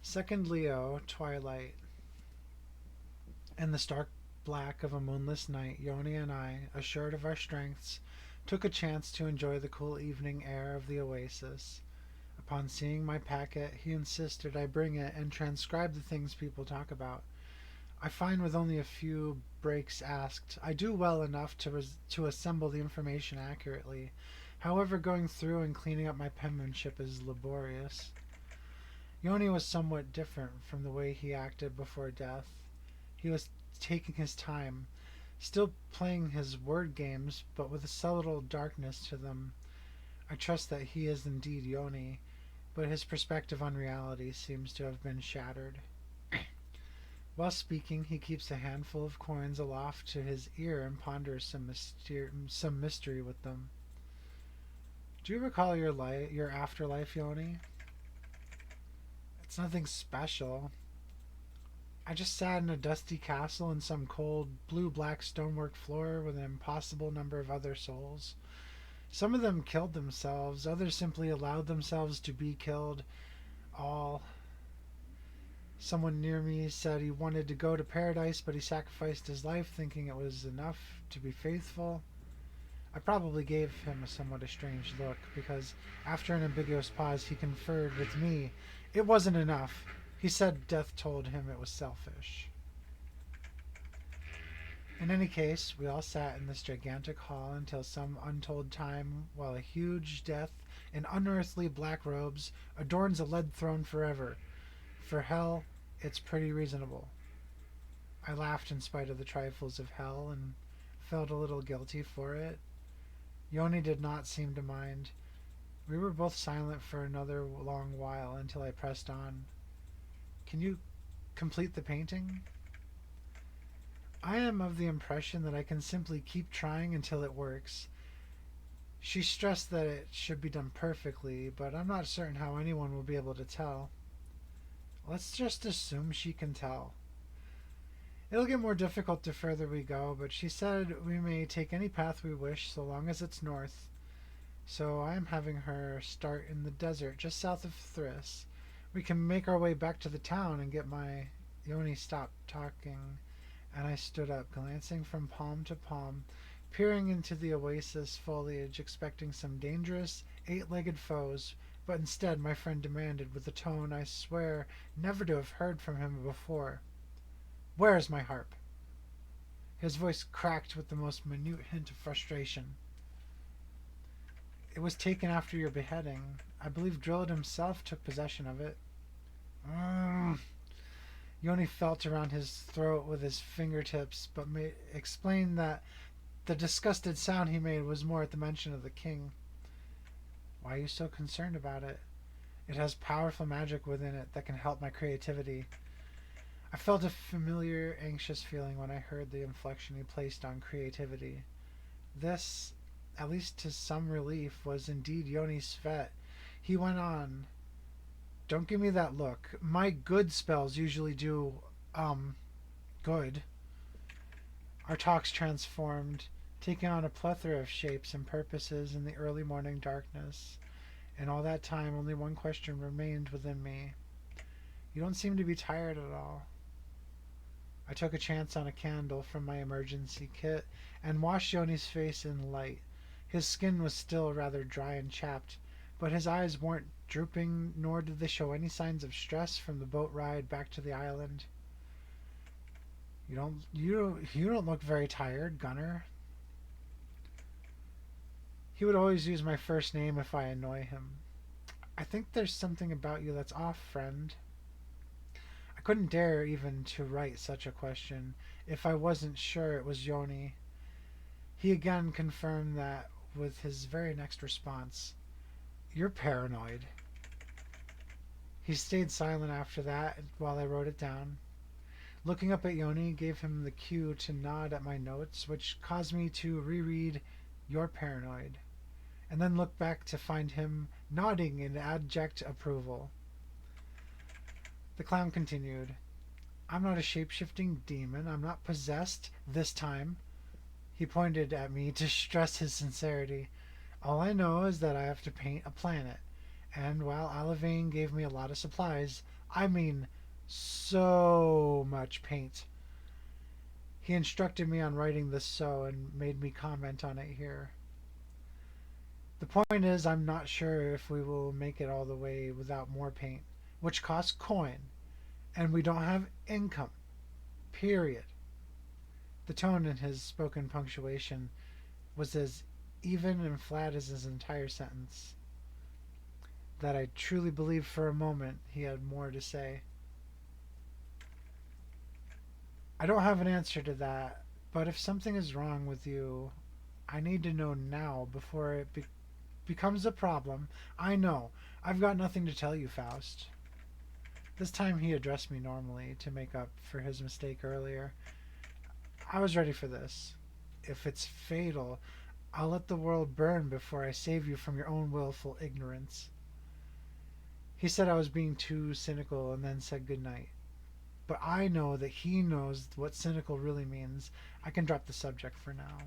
Second Leo, twilight. In the stark black of a moonless night, Yoni and I, assured of our strengths, took a chance to enjoy the cool evening air of the oasis. Upon seeing my packet, he insisted I bring it and transcribe the things people talk about. I find with only a few breaks asked, I do well enough to assemble the information accurately. However, going through and cleaning up my penmanship is laborious. Yoni was somewhat different from the way he acted before death. He was taking his time, still playing his word games, but with a subtle darkness to them. I trust that he is indeed Yoni, but his perspective on reality seems to have been shattered. While speaking, he keeps a handful of coins aloft to his ear and ponders some mystery with them. Do you recall your afterlife, Yoni? It's nothing special. I just sat in a dusty castle in some cold, blue-black stonework floor with an impossible number of other souls. Some of them killed themselves, others simply allowed themselves to be killed. All. Someone near me said he wanted to go to paradise, but he sacrificed his life thinking it was enough to be faithful. I probably gave him a somewhat strange look, because after an ambiguous pause he conferred with me. It wasn't enough. He said death told him it was selfish. In any case, we all sat in this gigantic hall until some untold time, while a huge death in unearthly black robes adorns a lead throne forever. For hell, it's pretty reasonable. I laughed in spite of the trifles of hell and felt a little guilty for it. Yoni did not seem to mind. We were both silent for another long while until I pressed on. Can you complete the painting? I am of the impression that I can simply keep trying until it works. She stressed that it should be done perfectly, but I'm not certain how anyone will be able to tell. Let's just assume she can tell. It'll get more difficult the further we go, but she said we may take any path we wish so long as it's north. So I am having her start in the desert just south of Thriss. We can make our way back to the town and get my... Yoni stopped talking, and I stood up, glancing from palm to palm, peering into the oasis foliage, expecting some dangerous, eight-legged foes, but instead my friend demanded, with a tone I swear never to have heard from him before, "Where is my harp?" His voice cracked with the most minute hint of frustration. "It was taken after your beheading. I believe Drilled himself took possession of it." Mm. Yoni felt around his throat with his fingertips, but explained that the disgusted sound he made was more at the mention of the king. "Why are you so concerned about it? It has powerful magic within it that can help my creativity." I felt a familiar, anxious feeling when I heard the inflection he placed on creativity. This, at least to some relief, was indeed Yoni Svet. He went on. "Don't give me that look. My good spells usually do, good." Our talks transformed, taking on a plethora of shapes and purposes in the early morning darkness. And all that time, only one question remained within me. "You don't seem to be tired at all." I took a chance on a candle from my emergency kit and washed Yoni's face in light. His skin was still rather dry and chapped, but his eyes weren't drooping, nor did they show any signs of stress from the boat ride back to the island. You don't look very tired, Gunner." He would always use my first name if I annoy him. "I think there's something about you that's off, friend." I couldn't dare even to write such a question if I wasn't sure it was Yoni. He again confirmed that with his very next response. "You're paranoid." He stayed silent after that while I wrote it down. Looking up at Yoni gave him the cue to nod at my notes, which caused me to reread "You're paranoid," and then look back to find him nodding in abject approval. The clown continued. "I'm not a shape-shifting demon. I'm not possessed this time." He pointed at me to stress his sincerity. "All I know is that I have to paint a planet, And while Alavane gave me a lot of supplies, I mean so much paint, he instructed me on writing this so and made me comment on it here. The point is, I'm not sure if we will make it all the way without more paint, which costs coin, and we don't have income. Period. The tone in his spoken punctuation was as even and flat as his entire sentence, that I truly believed for a moment he had more to say. I don't have an answer to that, but if something is wrong with you, I need to know now before it becomes a problem. I know. I've got nothing to tell you, Faust. This time he addressed me normally to make up for his mistake earlier. I was ready for this. If it's fatal, I'll let the world burn before I save you from your own willful ignorance. He said I was being too cynical and then said goodnight. But I know that he knows what cynical really means. I can drop the subject for now.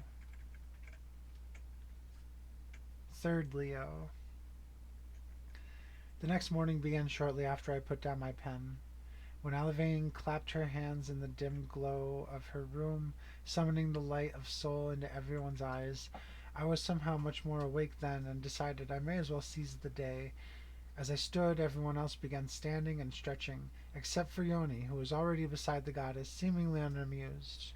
Third Leo. The next morning began shortly after I put down my pen. When Alavane clapped her hands in the dim glow of her room, summoning the light of soul into everyone's eyes, I was somehow much more awake then and decided I may as well seize the day. As I stood, everyone else began standing and stretching, except for Yoni, who was already beside the goddess, seemingly unamused.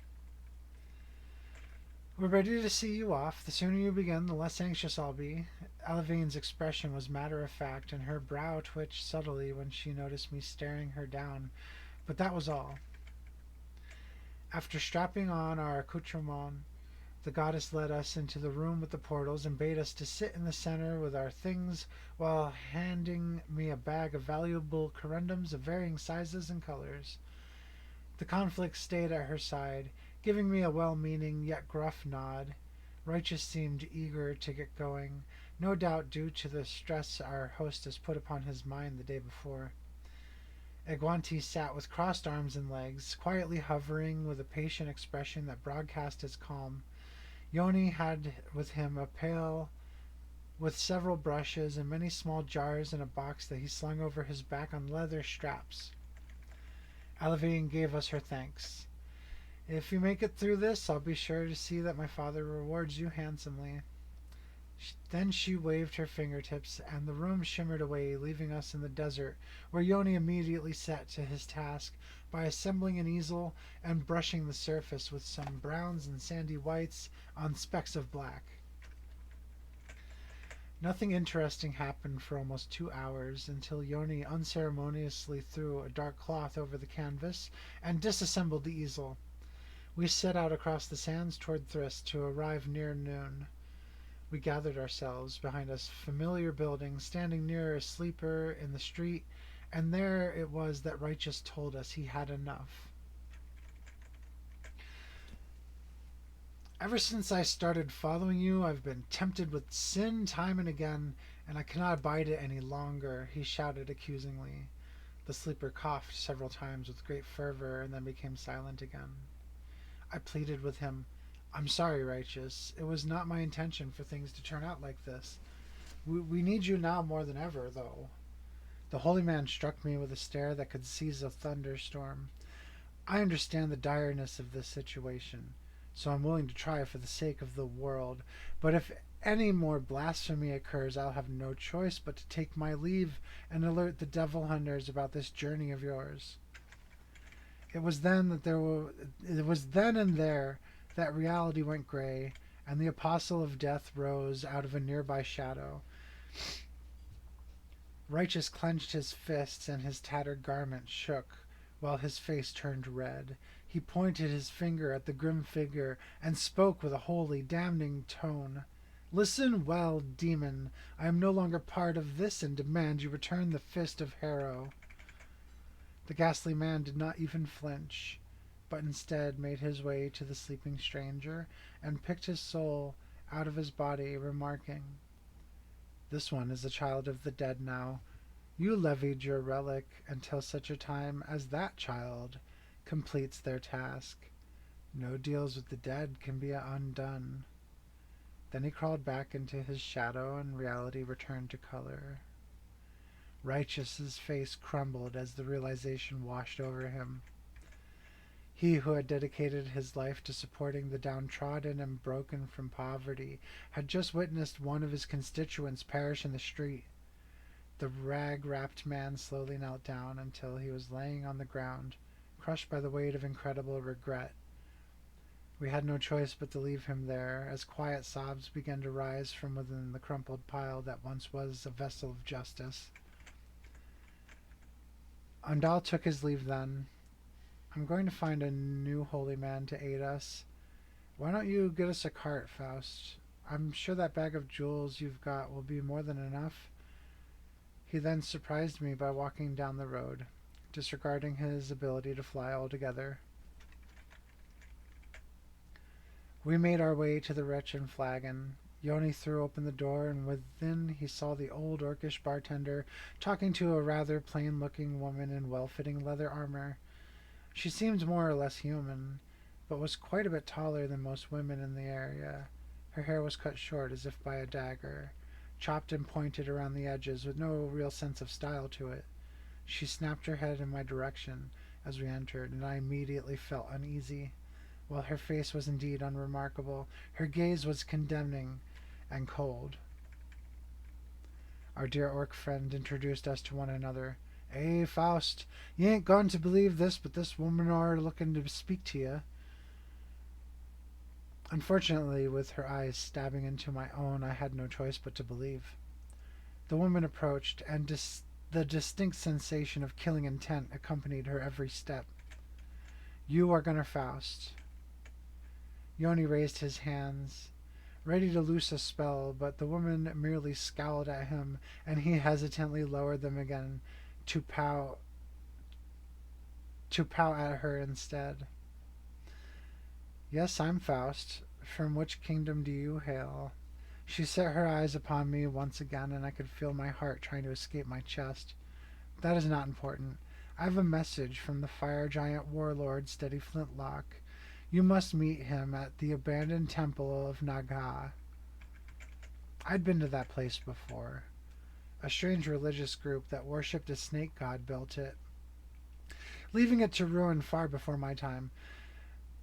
We're ready to see you off. The sooner you begin, the less anxious I'll be. Alavane's expression was matter of fact, and her brow twitched subtly when she noticed me staring her down, but that was all. After strapping on our accoutrements, the goddess led us into the room with the portals and bade us to sit in the center with our things while handing me a bag of valuable corundums of varying sizes and colors. The conflict stayed at her side, giving me a well-meaning yet gruff nod. Righteous seemed eager to get going, no doubt due to the stress our hostess put upon his mind the day before. Egwanti sat with crossed arms and legs, quietly hovering with a patient expression that broadcast his calm. Yoni had with him a pail with several brushes and many small jars in a box that he slung over his back on leather straps. Alavane gave us her thanks. If you make it through this, I'll be sure to see that my father rewards you handsomely. Then she waved her fingertips, and the room shimmered away, leaving us in the desert, where Yoni immediately set to his task by assembling an easel and brushing the surface with some browns and sandy whites on specks of black. Nothing interesting happened for almost 2 hours, until Yoni unceremoniously threw a dark cloth over the canvas and disassembled the easel. We set out across the sands toward Thriss to arrive near noon. We gathered ourselves behind a familiar building, standing near a sleeper in the street, and there it was that Righteous told us he had enough. Ever since I started following you, I've been tempted with sin time and again, and I cannot abide it any longer, he shouted accusingly. The sleeper coughed several times with great fervor and then became silent again. I pleaded with him. I'm sorry, Righteous. It was not my intention for things to turn out like this. We need you now more than ever, though. The holy man struck me with a stare that could seize a thunderstorm. I understand the direness of this situation, so I'm willing to try for the sake of the world. But if any more blasphemy occurs, I'll have no choice but to take my leave and alert the devil hunters about this journey of yours. It was then and there that reality went gray, and the apostle of death rose out of a nearby shadow. Righteous clenched his fists, and his tattered garment shook, while his face turned red. He pointed his finger at the grim figure, and spoke with a holy, damning tone. Listen well, demon. I am no longer part of this, and demand you return the fist of Harrow. The ghastly man did not even flinch, but instead made his way to the sleeping stranger and picked his soul out of his body, remarking, This one is a child of the dead now. You levied your relic until such a time as that child completes their task. No deals with the dead can be undone. Then he crawled back into his shadow, and reality returned to color. Righteous's face crumbled as the realization washed over him. He who had dedicated his life to supporting the downtrodden and broken from poverty had just witnessed one of his constituents perish in the street. The rag-wrapped man slowly knelt down until he was laying on the ground, crushed by the weight of incredible regret. We had no choice but to leave him there, as quiet sobs began to rise from within the crumpled pile that once was a vessel of justice. Undal took his leave then. I'm going to find a new holy man to aid us. Why don't you get us a cart, Faust? I'm sure that bag of jewels you've got will be more than enough. He then surprised me by walking down the road, disregarding his ability to fly altogether. We made our way to the wretched flagon. Yoni threw open the door, and within he saw the old orcish bartender talking to a rather plain-looking woman in well-fitting leather armor. She seemed more or less human, but was quite a bit taller than most women in the area. Her hair was cut short as if by a dagger, chopped and pointed around the edges with no real sense of style to it. She snapped her head in my direction as we entered, and I immediately felt uneasy. While her face was indeed unremarkable, her gaze was condemning and cold. Our dear orc friend introduced us to one another. "Hey, Faust, you ain't going to believe this, but this woman are looking to speak to you." Unfortunately, with her eyes stabbing into my own, I had no choice but to believe. The woman approached, and the distinct sensation of killing intent accompanied her every step. "You are Gunnar Faust." Yoni raised his hands, ready to loose a spell, but the woman merely scowled at him, and he hesitantly lowered them again to pout at her instead. "Yes, I'm Faust. From which kingdom do you hail?" She set her eyes upon me once again, and I could feel my heart trying to escape my chest. "That is not important. I have a message from the fire giant warlord Steady Flintlock. You must meet him at the abandoned temple of Naga." I'd been to that place before. A strange religious group that worshipped a snake god built it, leaving it to ruin far before my time.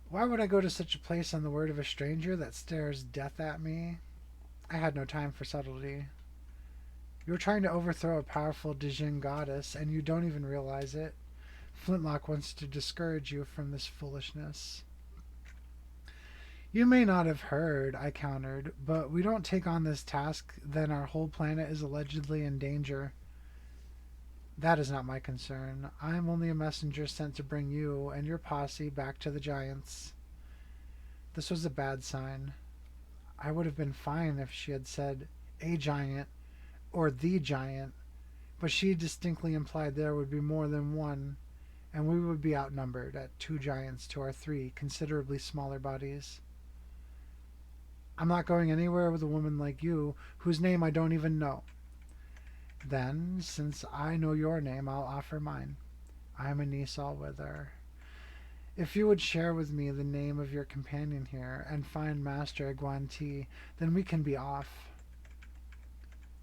Why would I go to such a place on the word of a stranger that stares death at me? I had no time for subtlety. You're trying to overthrow a powerful Dijin goddess, and you don't even realize it. Flintlock wants to discourage you from this foolishness. "You may not have heard," I countered, "but we don't take on this task, then our whole planet is allegedly in danger." "That is not my concern. I am only a messenger sent to bring you and your posse back to the giants." This was a bad sign. I would have been fine if she had said a giant or the giant, but she distinctly implied there would be more than one, and we would be outnumbered at 2 giants to our 3 considerably smaller bodies. "I'm not going anywhere with a woman like you, whose name I don't even know." "Then, since I know your name, I'll offer mine. I am Anise Allwether. If you would share with me the name of your companion here, and find Master Egwanti, then we can be off."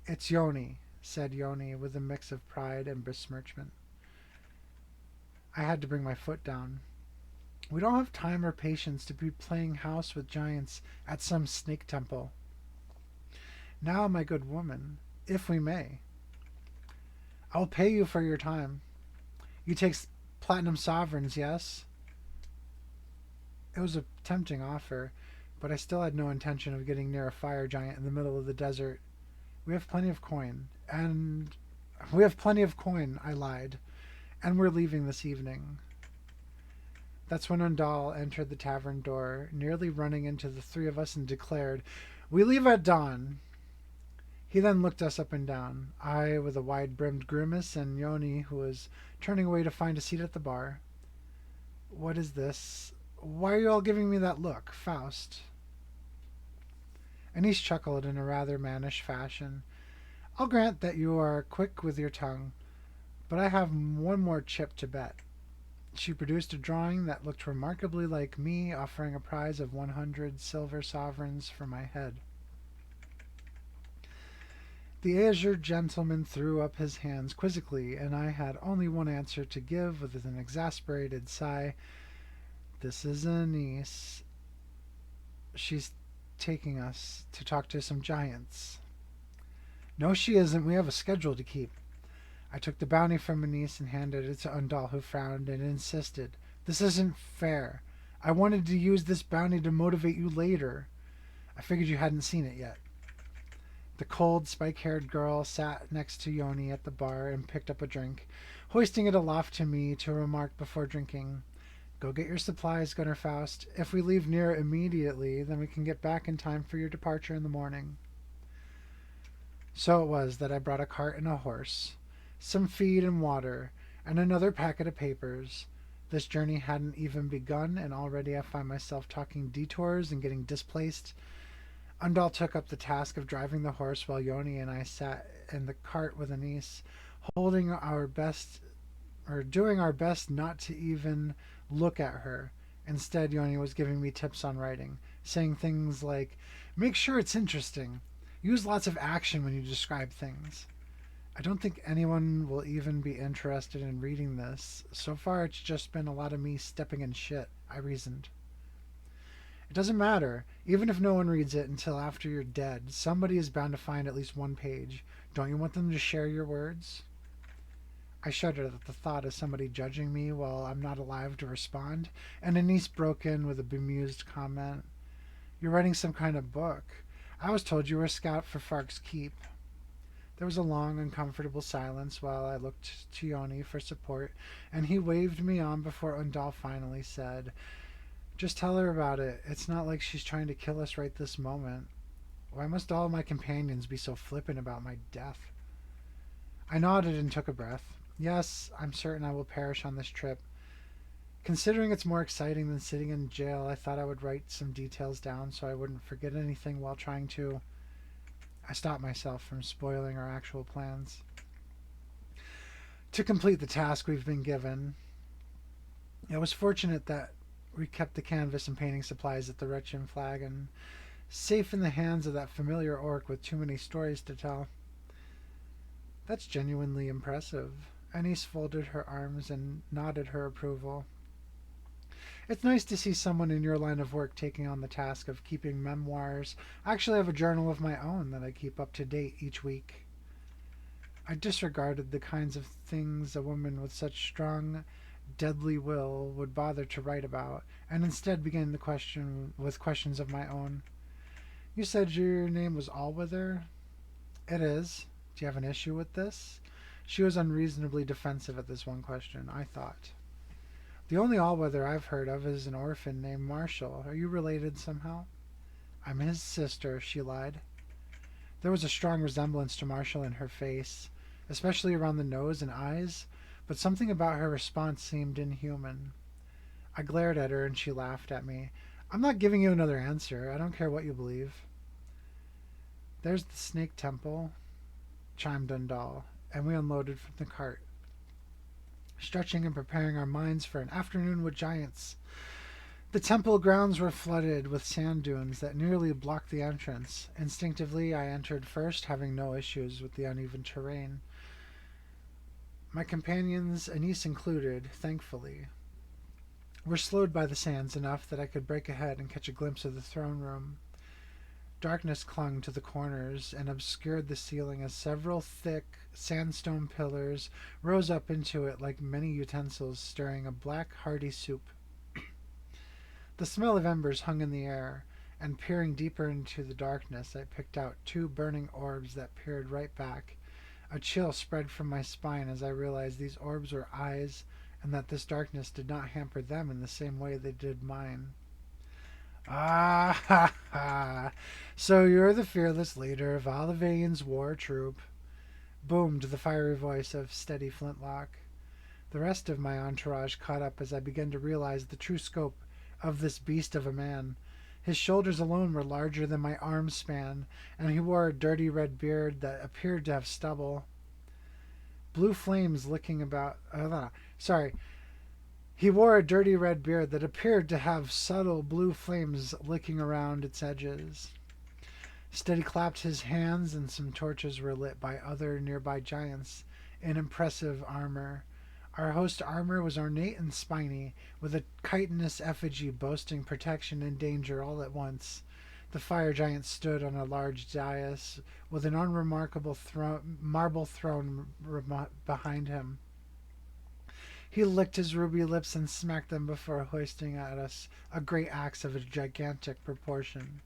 "It's Yoni," said Yoni with a mix of pride and besmirchment. I had to bring my foot down. We don't have time or patience to be playing house with giants at some snake temple. Now, my good woman, if we may, I'll pay you for your time. You take platinum sovereigns, yes?" It was a tempting offer, but I still had no intention of getting near a fire giant in the middle of the desert. We have plenty of coin, I lied, "and we're leaving this evening." That's when Undal entered the tavern door, nearly running into the 3 of us, and declared, "We leave at dawn." He then looked us up and down, I with a wide-brimmed grimace, and Yoni, who was turning away to find a seat at the bar. "What is this? Why are you all giving me that look, Faust?" Anise chuckled in a rather mannish fashion. "I'll grant that you are quick with your tongue, but I have one more chip to bet." She produced a drawing that looked remarkably like me, offering a prize of 100 silver sovereigns for my head. The azure gentleman threw up his hands quizzically, and I had only one answer to give with an exasperated sigh. This is a niece. She's taking us to talk to some giants. No, she isn't. We have a schedule to keep. I took the bounty from Anise and handed it to Undal, who frowned and insisted. This isn't fair. I wanted to use this bounty to motivate you later. I figured you hadn't seen it yet. The cold, spike-haired girl sat next to Yoni at the bar and picked up a drink, hoisting it aloft to me to remark before drinking. Go get your supplies, Gunner Faust. If we leave near immediately, then we can get back in time for your departure in the morning. So it was that I brought a cart and a horse, some feed and water, and another packet of papers. This journey hadn't even begun, and already I find myself talking detours and getting displaced. Undal took up the task of driving the horse while Yoni and I sat in the cart with Anise, holding our best, or doing our best not to even look at her. Instead, Yoni was giving me tips on writing, saying things like, make sure it's interesting. Use lots of action when you describe things. I don't think anyone will even be interested in reading this. So far, it's just been a lot of me stepping in shit, I reasoned. It doesn't matter. Even if no one reads it until after you're dead, somebody is bound to find at least one page. Don't you want them to share your words? I shuddered at the thought of somebody judging me while I'm not alive to respond, and Anise broke in with a bemused comment. You're writing some kind of book. I was told you were a scout for Fark's Keep. There was a long, uncomfortable silence while I looked to Yoni for support, and he waved me on before Undal finally said, just tell her about it. It's not like she's trying to kill us right this moment. Why must all my companions be so flippant about my death? I nodded and took a breath. Yes, I'm certain I will perish on this trip. Considering it's more exciting than sitting in jail, I thought I would write some details down so I wouldn't forget anything while trying to... I stopped myself from spoiling our actual plans. To complete the task we've been given, it was fortunate that we kept the canvas and painting supplies at the Wretched Flagon, safe in the hands of that familiar orc with too many stories to tell. That's genuinely impressive. Anise folded her arms and nodded her approval. It's nice to see someone in your line of work taking on the task of keeping memoirs. I actually have a journal of my own that I keep up to date each week. I disregarded the kinds of things a woman with such strong, deadly will would bother to write about, and instead began the question with questions of my own. You said your name was Allwither? It is. Do you have an issue with this? She was unreasonably defensive at this one question, I thought. The only Allwither I've heard of is an orphan named Marshall. Are you related somehow? I'm his sister, she lied. There was a strong resemblance to Marshall in her face, especially around the nose and eyes, but something about her response seemed inhuman. I glared at her and she laughed at me. I'm not giving you another answer. I don't care what you believe. There's the Snake Temple, chimed Undal, and we unloaded from the cart, stretching and preparing our minds for an afternoon with giants. The temple grounds were flooded with sand dunes that nearly blocked the entrance. Instinctively, I entered first, having no issues with the uneven terrain. My companions, Anise included, thankfully, were slowed by the sands enough that I could break ahead and catch a glimpse of the throne room. Darkness clung to the corners and obscured the ceiling as several thick sandstone pillars rose up into it like many utensils stirring a black, hearty soup. The smell of embers hung in the air, and peering deeper into the darkness, I picked out two burning orbs that peered right back. A chill spread from my spine as I realized these orbs were eyes, and that this darkness did not hamper them in the same way they did mine. Ah, ha, ha. So you're the fearless leader of Olivain's war troop, boomed the fiery voice of Steady Flintlock. The rest of my entourage caught up as I began to realize the true scope of this beast of a man. His shoulders alone were larger than my arm span, and he wore a dirty red beard that appeared to have stubble. Blue flames licking about... He wore a dirty red beard that appeared to have subtle blue flames licking around its edges. Steady clapped his hands, and some torches were lit by other nearby giants in impressive armor. Our host's armor was ornate and spiny, with a chitinous effigy boasting protection and danger all at once. The fire giant stood on a large dais with an unremarkable marble throne behind him. He licked his ruby lips and smacked them before hoisting at us a great axe of a gigantic proportion.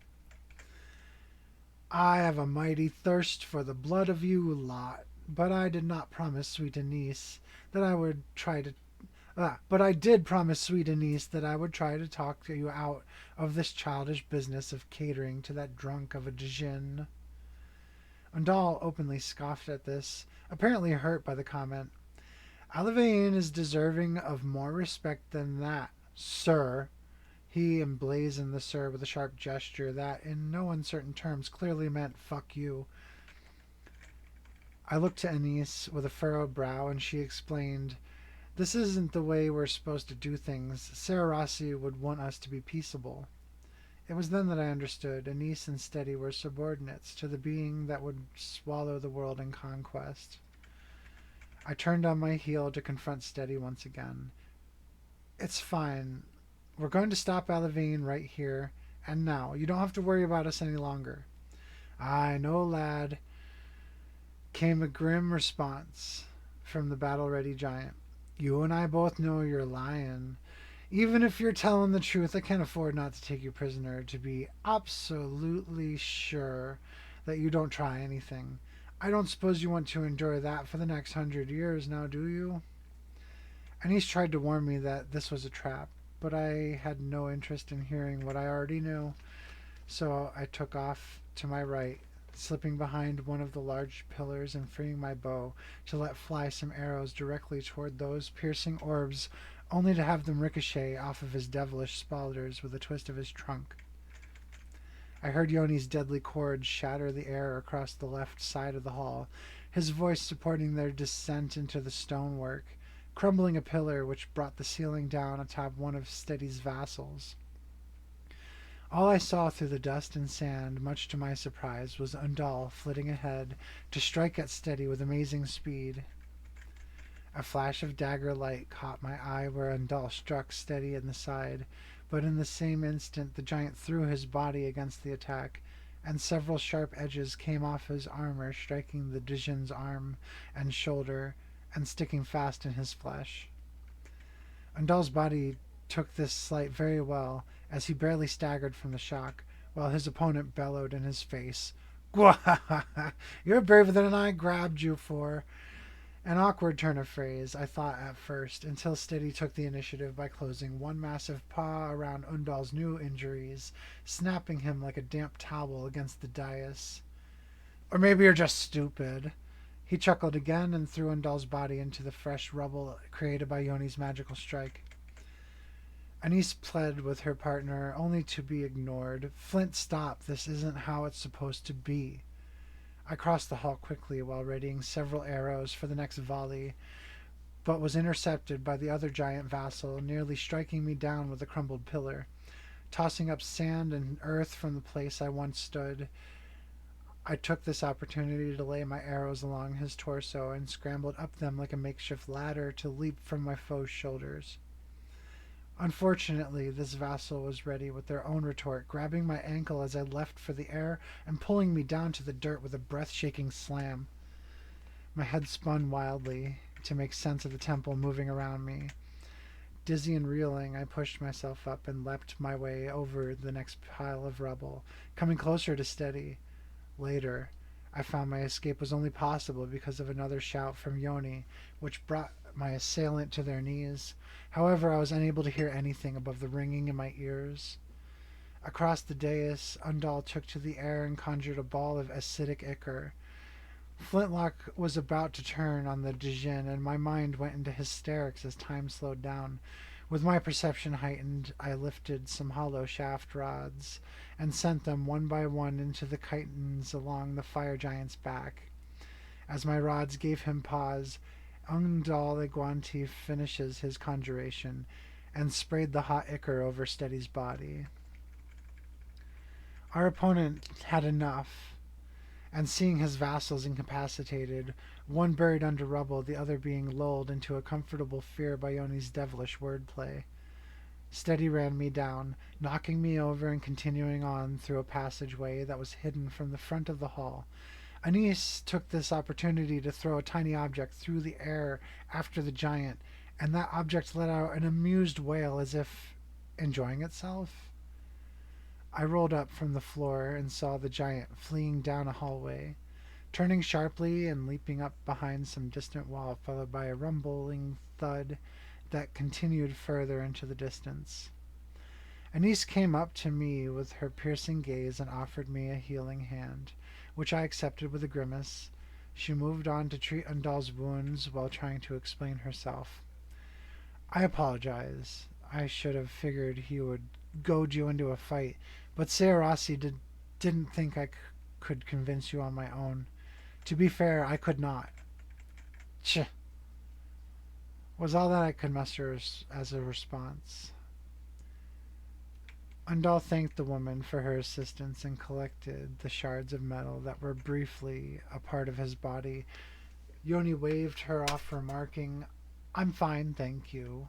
I have a mighty thirst for the blood of you lot, but I did not promise sweet Anise that I would try to. But I did promise sweet Anise that I would try to talk you out of this childish business of catering to that drunk of a djinn. Undal openly scoffed at this, apparently hurt by the comment. Alavain is deserving of more respect than that, sir. He emblazoned the sir with a sharp gesture that, in no uncertain terms, clearly meant fuck you. I looked to Anise with a furrowed brow, and she explained, This isn't the way we're supposed to do things. Sarah Rossi would want us to be peaceable. It was then that I understood. Anise and Steady were subordinates to the being that would swallow the world in conquest. I turned on my heel to confront Steady once again. It's fine. We're going to stop Alavain right here and now. You don't have to worry about us any longer. I know, lad, came a grim response from the battle-ready giant. You and I both know you're lying. Even if you're telling the truth, I can't afford not to take you prisoner to be absolutely sure that you don't try anything. I don't suppose you want to endure that for the next 100 years now, do you? And he's tried to warn me that this was a trap, but I had no interest in hearing what I already knew, so I took off to my right, slipping behind one of the large pillars and freeing my bow to let fly some arrows directly toward those piercing orbs, only to have them ricochet off of his devilish spalders with a twist of his trunk. I heard Yoni's deadly cord shatter the air across the left side of the hall, his voice supporting their descent into the stonework, crumbling a pillar which brought the ceiling down atop one of Steady's vassals. All I saw through the dust and sand, much to my surprise, was Undal flitting ahead to strike at Steady with amazing speed. A flash of dagger light caught my eye where Undal struck Steady in the side, but in the same instant the giant threw his body against the attack, and several sharp edges came off his armor, striking the Djin's arm and shoulder and sticking fast in his flesh. Undal's body took this slight very well, as he barely staggered from the shock, while his opponent bellowed in his face, Gwahaha! You're braver than I grabbed you for. An awkward turn of phrase, I thought at first, until Steady took the initiative by closing one massive paw around Undal's new injuries, snapping him like a damp towel against the dais. Or maybe you're just stupid. He chuckled again and threw Undal's body into the fresh rubble created by Yoni's magical strike. Anise pled with her partner, only to be ignored. Flint, stop. This isn't how it's supposed to be. I crossed the hall quickly while readying several arrows for the next volley, but was intercepted by the other giant vassal, nearly striking me down with a crumbled pillar. Tossing up sand and earth from the place I once stood, I took this opportunity to lay my arrows along his torso and scrambled up them like a makeshift ladder to leap from my foe's shoulders. Unfortunately, this vassal was ready with their own retort, grabbing my ankle as I leapt for the air and pulling me down to the dirt with a breath-shaking slam. My head spun wildly to make sense of the temple moving around me. Dizzy and reeling, I pushed myself up and leapt my way over the next pile of rubble, coming closer to Steady. Later, I found my escape was only possible because of another shout from Yoni, which brought my assailant to their knees. However, I was unable to hear anything above the ringing in my ears. Across the dais, Undal took to the air and conjured a ball of acidic ichor. Flintlock was about to turn on the Djinn, and my mind went into hysterics as time slowed down. With my perception heightened, I lifted some hollow shaft rods and sent them one by one into the chitins along the fire giant's back. As my rods gave him pause, Undal Iguanti finishes his conjuration and sprayed the hot ichor over Steady's body. Our opponent had enough, and seeing his vassals incapacitated, one buried under rubble, the other being lulled into a comfortable fear by Yoni's devilish wordplay, Steady ran me down, knocking me over and continuing on through a passageway that was hidden from the front of the hall. Anise took this opportunity to throw a tiny object through the air after the giant, and that object let out an amused wail as if enjoying itself. I rolled up from the floor and saw the giant fleeing down a hallway, turning sharply and leaping up behind some distant wall, followed by a rumbling thud that continued further into the distance. Anise came up to me with her piercing gaze and offered me a healing hand, which I accepted with a grimace. She moved on to treat Undal's wounds while trying to explain herself. I apologize. I should have figured he would goad you into a fight, but Sayarasi didn't think I could convince you on my own. To be fair, I could not. Ch, was all that I could muster as a response. Undal thanked the woman for her assistance and collected the shards of metal that were briefly a part of his body. Yoni waved her off, remarking, "I'm fine, thank you."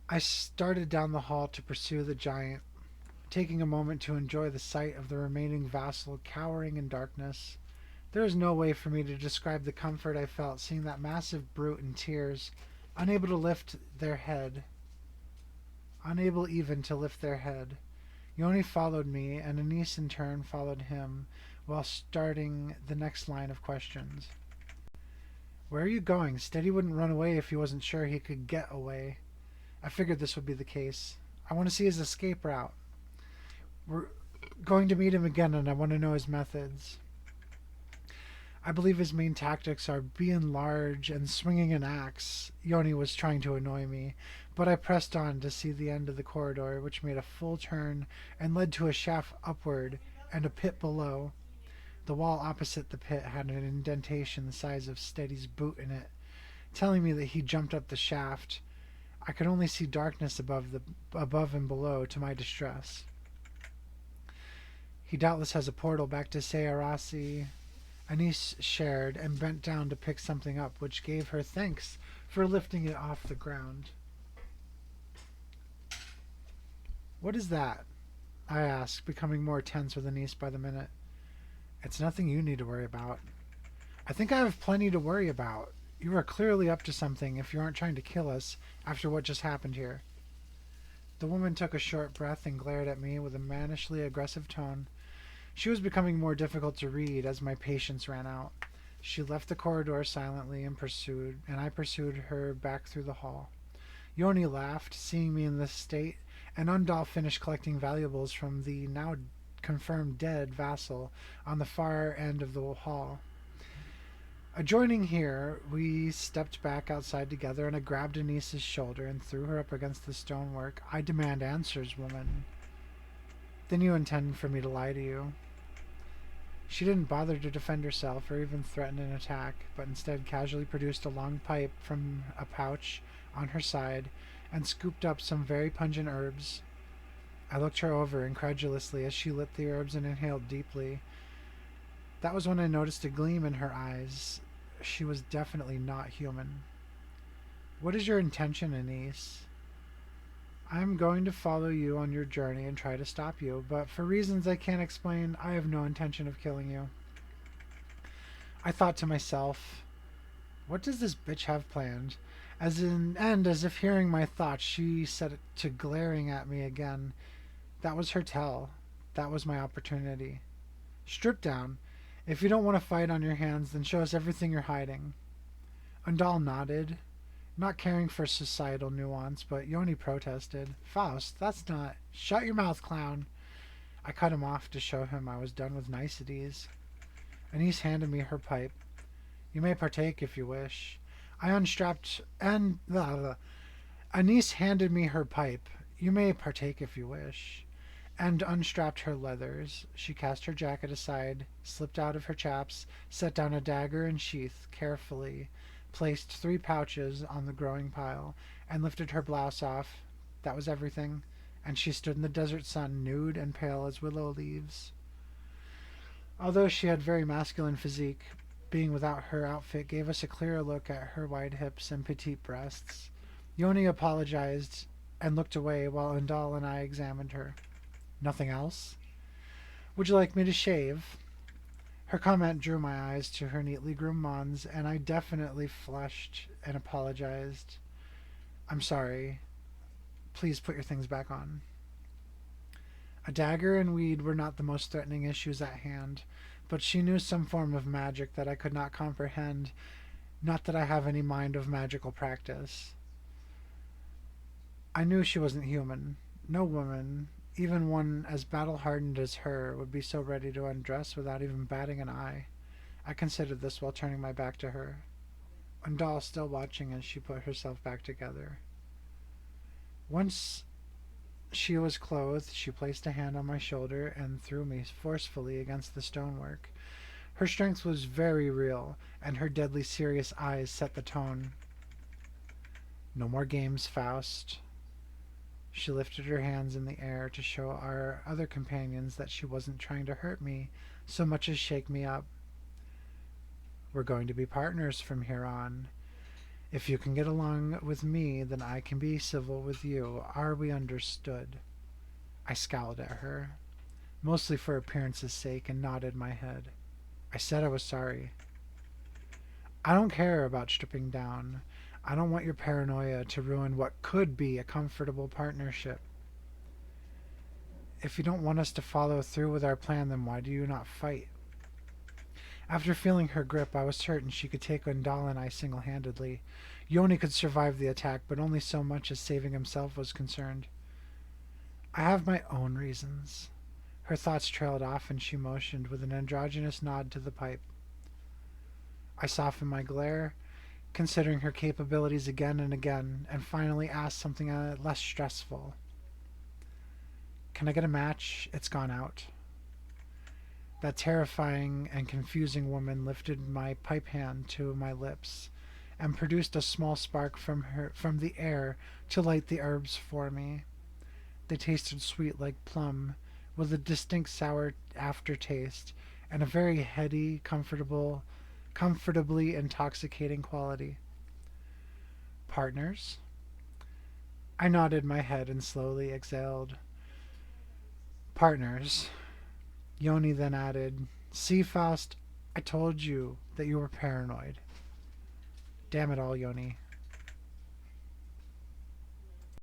I started down the hall to pursue the giant, taking a moment to enjoy the sight of the remaining vassal cowering in darkness. There is no way for me to describe the comfort I felt seeing that massive brute in tears, unable to lift their head. Unable even to lift their head. Yoni followed me, and Anise in turn followed him, while starting the next line of questions. "Where are you going? Steady wouldn't run away if he wasn't sure he could get away." I figured this would be the case. "I want to see his escape route. We're going to meet him again, and I want to know his methods." I believe his main tactics are being large and swinging an axe. Yoni was trying to annoy me, but I pressed on to see the end of the corridor, which made a full turn and led to a shaft upward and a pit below. The wall opposite the pit had an indentation the size of Steady's boot in it, telling me that he jumped up the shaft. I could only see darkness above and below, to my distress. He doubtless has a portal back to Sayarasi. Anise shared and bent down to pick something up, which gave her thanks for lifting it off the ground. "What is that?" I asked, becoming more tense with Anise by the minute. "It's nothing you need to worry about." "I think I have plenty to worry about. You are clearly up to something if you aren't trying to kill us after what just happened here." The woman took a short breath and glared at me with a mannishly aggressive tone. She was becoming more difficult to read as my patience ran out. She left the corridor silently and I pursued her back through the hall. Yoni laughed, seeing me in this state, and Undal finished collecting valuables from the now confirmed dead vassal on the far end of the hall. Adjoining here, we stepped back outside together, and I grabbed Anise's shoulder and threw her up against the stonework. "I demand answers, woman." "Then you intend for me to lie to you?" She didn't bother to defend herself or even threaten an attack, but instead casually produced a long pipe from a pouch on her side and scooped up some very pungent herbs. I looked her over incredulously as she lit the herbs and inhaled deeply. That was when I noticed a gleam in her eyes. She was definitely not human. "What is your intention, Anise?" "I'm going to follow you on your journey and try to stop you, but for reasons I can't explain, I have no intention of killing you." I thought to myself, what does this bitch have planned? As if hearing my thoughts, she set to glaring at me again. That was her tell. That was my opportunity. "Strip down. If you don't want to fight on your hands, then show us everything you're hiding." Undal nodded, not caring for societal nuance, but Yoni protested. "Faust, that's not—" "Shut your mouth, clown." I cut him off to show him I was done with niceties. Anise handed me her pipe. "You may partake if you wish." I unstrapped and... Anise handed me her pipe. "You may partake if you wish," and unstrapped her leathers. She cast her jacket aside, slipped out of her chaps, set down a dagger and sheath carefully, placed 3 pouches on the growing pile, and lifted her blouse off. That was everything. And she stood in the desert sun, nude and pale as willow leaves. Although she had very masculine physique, being without her outfit gave us a clearer look at her wide hips and petite breasts. Yoni apologized and looked away while Undal and I examined her. Nothing else? Would you like me to shave? Her comment drew my eyes to her neatly groomed mons, and I definitely flushed and apologized. I'm sorry. Please put your things back on. A dagger and weed were not the most threatening issues at hand, but she knew some form of magic that I could not comprehend, not that I have any mind of magical practice. I knew she wasn't human. No woman, even one as battle-hardened as her, would be so ready to undress without even batting an eye. I considered this while turning my back to her, Undal still watching as she put herself back together. Once she was clothed, she placed a hand on my shoulder and threw me forcefully against the stonework. Her strength was very real, and her deadly serious eyes set the tone. No more games, Faust. She lifted her hands in the air to show our other companions that she wasn't trying to hurt me so much as shake me up. We're going to be partners from here on. If you can get along with me, then I can be civil with you. Are we understood? I scowled at her, mostly for appearance's sake, and nodded my head. I said I was sorry. I don't care about stripping down. I don't want your paranoia to ruin what could be a comfortable partnership. If you don't want us to follow through with our plan, then why do you not fight? After feeling her grip, I was certain she could take Undal and I single-handedly. Yoni could survive the attack, but only so much as saving himself was concerned. I have my own reasons. Her thoughts trailed off, and she motioned with an androgynous nod to the pipe. I softened my glare, considering her capabilities again and again, and finally asked something less stressful. Can I get a match? It's gone out. That terrifying and confusing woman lifted my pipe hand to my lips and produced a small spark from the air to light the herbs for me. They tasted sweet like plum, with a distinct sour aftertaste and a very heady, comfortably intoxicating quality. Partners? I nodded my head and slowly exhaled. Partners. Yoni then added, See, Faust, I told you that you were paranoid. Damn it all, Yoni.